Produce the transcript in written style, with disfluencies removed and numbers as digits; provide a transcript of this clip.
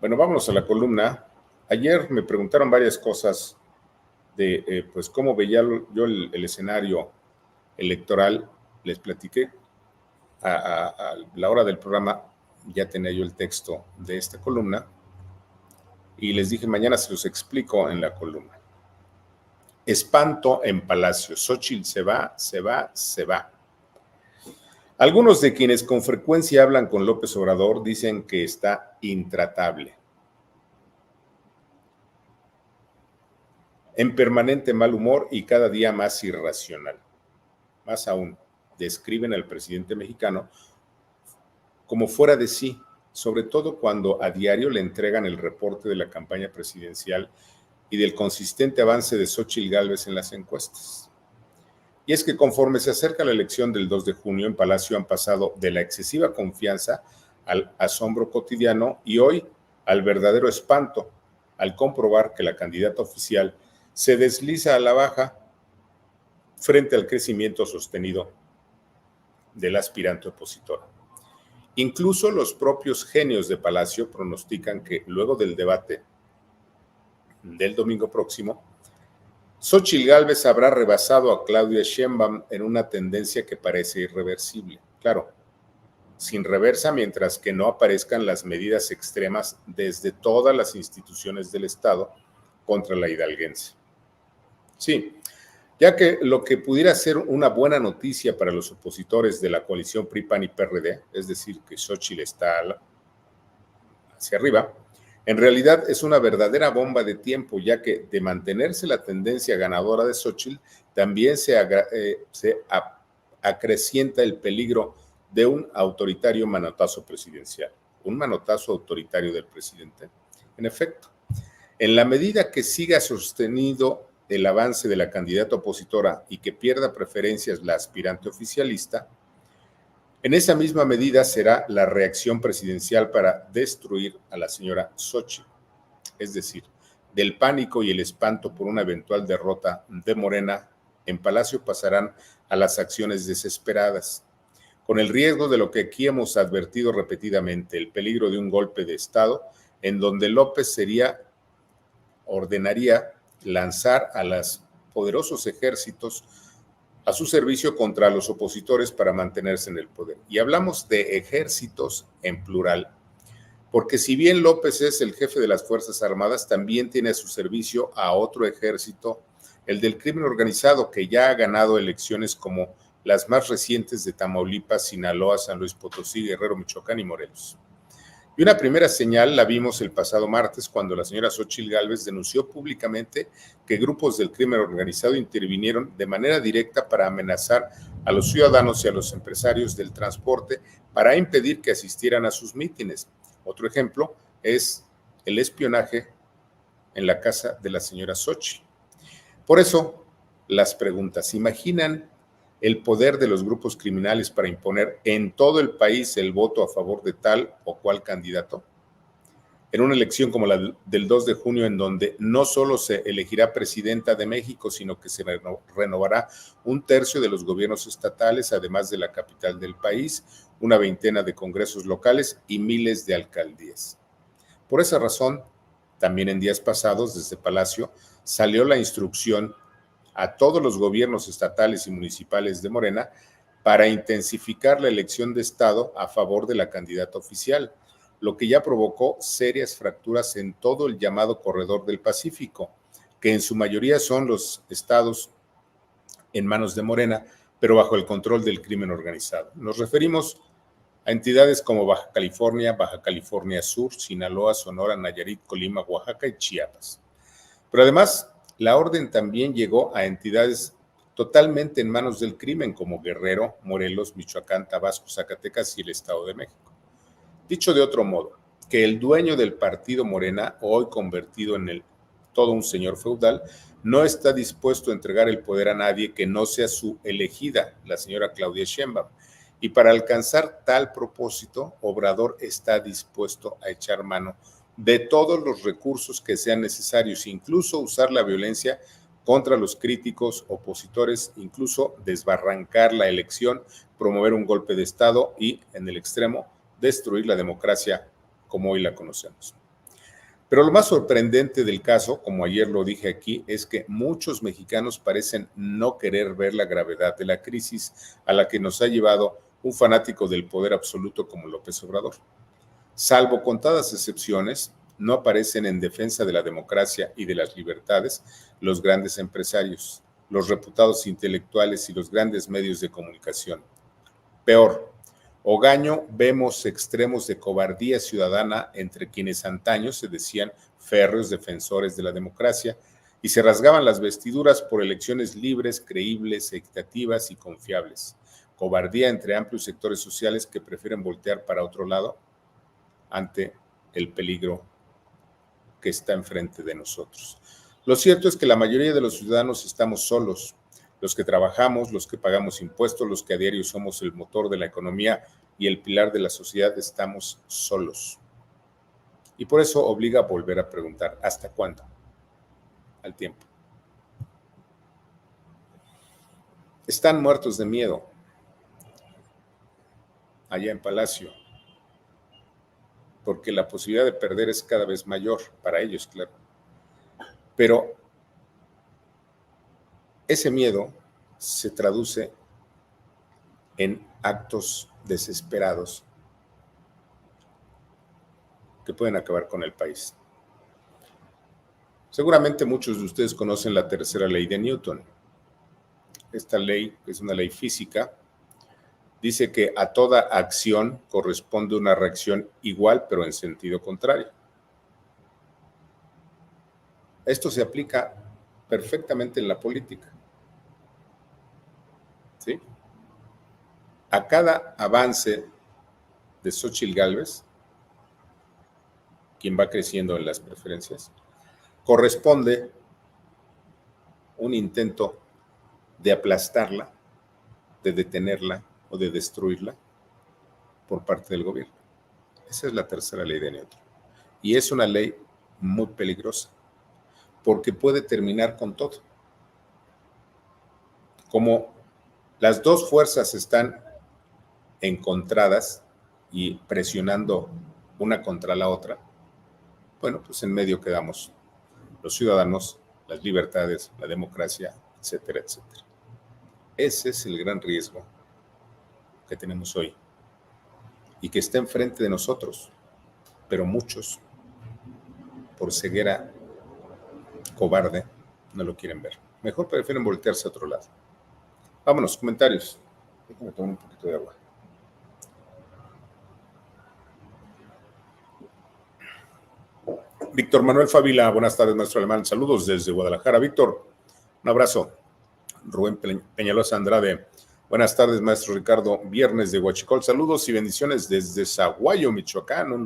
Bueno, vámonos a la columna. Ayer me preguntaron varias cosas de pues cómo veía yo el escenario electoral. Les platiqué a la hora del programa, ya tenía yo el texto de esta columna y les dije mañana se los explico en la columna. Espanto en Palacio. Xóchitl se va, se va, se va. Algunos de quienes con frecuencia hablan con López Obrador dicen que está intratable, en permanente mal humor y cada día más irracional. Más aún, describen al presidente mexicano como fuera de sí, sobre todo cuando a diario le entregan el reporte de la campaña presidencial y del consistente avance de Xóchitl Gálvez en las encuestas. Y es que conforme se acerca la elección del 2 de junio, en Palacio han pasado de la excesiva confianza al asombro cotidiano y hoy al verdadero espanto, al comprobar que la candidata oficial se desliza a la baja frente al crecimiento sostenido del aspirante opositor. Incluso los propios genios de Palacio pronostican que luego del debate del domingo próximo, Xóchitl Gálvez habrá rebasado a Claudia Sheinbaum en una tendencia que parece irreversible. Claro, sin reversa mientras que no aparezcan las medidas extremas desde todas las instituciones del Estado contra la hidalguense. Sí, ya que lo que pudiera ser una buena noticia para los opositores de la coalición PRI, PAN y PRD, es decir, que Xóchitl está hacia arriba, en realidad es una verdadera bomba de tiempo, ya que de mantenerse la tendencia ganadora de Xóchitl, también se acrecienta el peligro de un autoritario manotazo presidencial, un manotazo autoritario del presidente. En efecto, en la medida que siga sostenido el avance de la candidata opositora y que pierda preferencias la aspirante oficialista, en esa misma medida será la reacción presidencial para destruir a la señora Xóchitl. Es decir, del pánico y el espanto por una eventual derrota de Morena, en Palacio pasarán a las acciones desesperadas, con el riesgo de lo que aquí hemos advertido repetidamente, el peligro de un golpe de Estado en donde López ordenaría lanzar a los poderosos ejércitos a su servicio contra los opositores para mantenerse en el poder. Y hablamos de ejércitos en plural, porque si bien López es el jefe de las Fuerzas Armadas, también tiene a su servicio a otro ejército, el del crimen organizado, que ya ha ganado elecciones como las más recientes de Tamaulipas, Sinaloa, San Luis Potosí, Guerrero, Michoacán y Morelos. Y una primera señal la vimos el pasado martes cuando la señora Xóchitl Gálvez denunció públicamente que grupos del crimen organizado intervinieron de manera directa para amenazar a los ciudadanos y a los empresarios del transporte para impedir que asistieran a sus mítines. Otro ejemplo es el espionaje en la casa de la señora Xóchitl. Por eso, las preguntas, ¿imaginan el poder de los grupos criminales para imponer en todo el país el voto a favor de tal o cual candidato? En una elección como la del 2 de junio, en donde no solo se elegirá presidenta de México, sino que se renovará un tercio de los gobiernos estatales, además de la capital del país, una veintena de congresos locales y miles de alcaldías. Por esa razón, también en días pasados, desde Palacio, salió la instrucción a todos los gobiernos estatales y municipales de Morena para intensificar la elección de Estado a favor de la candidata oficial, lo que ya provocó serias fracturas en todo el llamado Corredor del Pacífico, que en su mayoría son los estados en manos de Morena, pero bajo el control del crimen organizado. Nos referimos a entidades como Baja California Sur, Sinaloa, Sonora, Nayarit, Colima, Oaxaca y Chiapas. Pero además, la orden también llegó a entidades totalmente en manos del crimen, como Guerrero, Morelos, Michoacán, Tabasco, Zacatecas y el Estado de México. Dicho de otro modo, que el dueño del partido Morena, hoy convertido en todo un señor feudal, no está dispuesto a entregar el poder a nadie que no sea su elegida, la señora Claudia Sheinbaum. Y para alcanzar tal propósito, Obrador está dispuesto a echar mano de todos los recursos que sean necesarios, incluso usar la violencia contra los críticos, opositores, incluso desbarrancar la elección, promover un golpe de Estado y, en el extremo, destruir la democracia como hoy la conocemos. Pero lo más sorprendente del caso, como ayer lo dije aquí, es que muchos mexicanos parecen no querer ver la gravedad de la crisis a la que nos ha llevado un fanático del poder absoluto como López Obrador. Salvo contadas excepciones, no aparecen en defensa de la democracia y de las libertades los grandes empresarios, los reputados intelectuales y los grandes medios de comunicación. Peor, Ogaño vemos extremos de cobardía ciudadana entre quienes antaño se decían férreos defensores de la democracia y se rasgaban las vestiduras por elecciones libres, creíbles, equitativas y confiables. Cobardía entre amplios sectores sociales que prefieren voltear para otro lado ante el peligro que está enfrente de nosotros. Lo cierto es que la mayoría de los ciudadanos estamos solos, los que trabajamos, los que pagamos impuestos, los que a diario somos el motor de la economía y el pilar de la sociedad, estamos solos. Y por eso obliga a volver a preguntar, ¿hasta cuándo? Al tiempo. Están muertos de miedo allá en Palacio, porque la posibilidad de perder es cada vez mayor para ellos, claro. Pero ese miedo se traduce en actos desesperados que pueden acabar con el país. Seguramente muchos de ustedes conocen la tercera ley de Newton. Esta ley, que es una ley física, dice que a toda acción corresponde una reacción igual, pero en sentido contrario. Esto se aplica perfectamente en la política. ¿Sí? A cada avance de Xóchitl Gálvez, quien va creciendo en las preferencias, corresponde un intento de aplastarla, de detenerla o de destruirla por parte del gobierno. Esa es la tercera ley de Newton. Y es una ley muy peligrosa, porque puede terminar con todo. Como las dos fuerzas están encontradas y presionando una contra la otra, bueno, pues en medio quedamos los ciudadanos, las libertades, la democracia, etcétera, etcétera. Ese es el gran riesgo que tenemos hoy y que está enfrente de nosotros, pero muchos, por ceguera cobarde, no lo quieren ver. Mejor prefieren voltearse a otro lado. Vámonos, comentarios. Déjame tomar un poquito de agua. Víctor Manuel Favila, buenas tardes, maestro Alemán. Saludos desde Guadalajara. Víctor, un abrazo. Rubén Peñalosa Andrade, buenas tardes, maestro Ricardo. Viernes de Huachicol. Saludos y bendiciones desde Zaguayo, Michoacán, un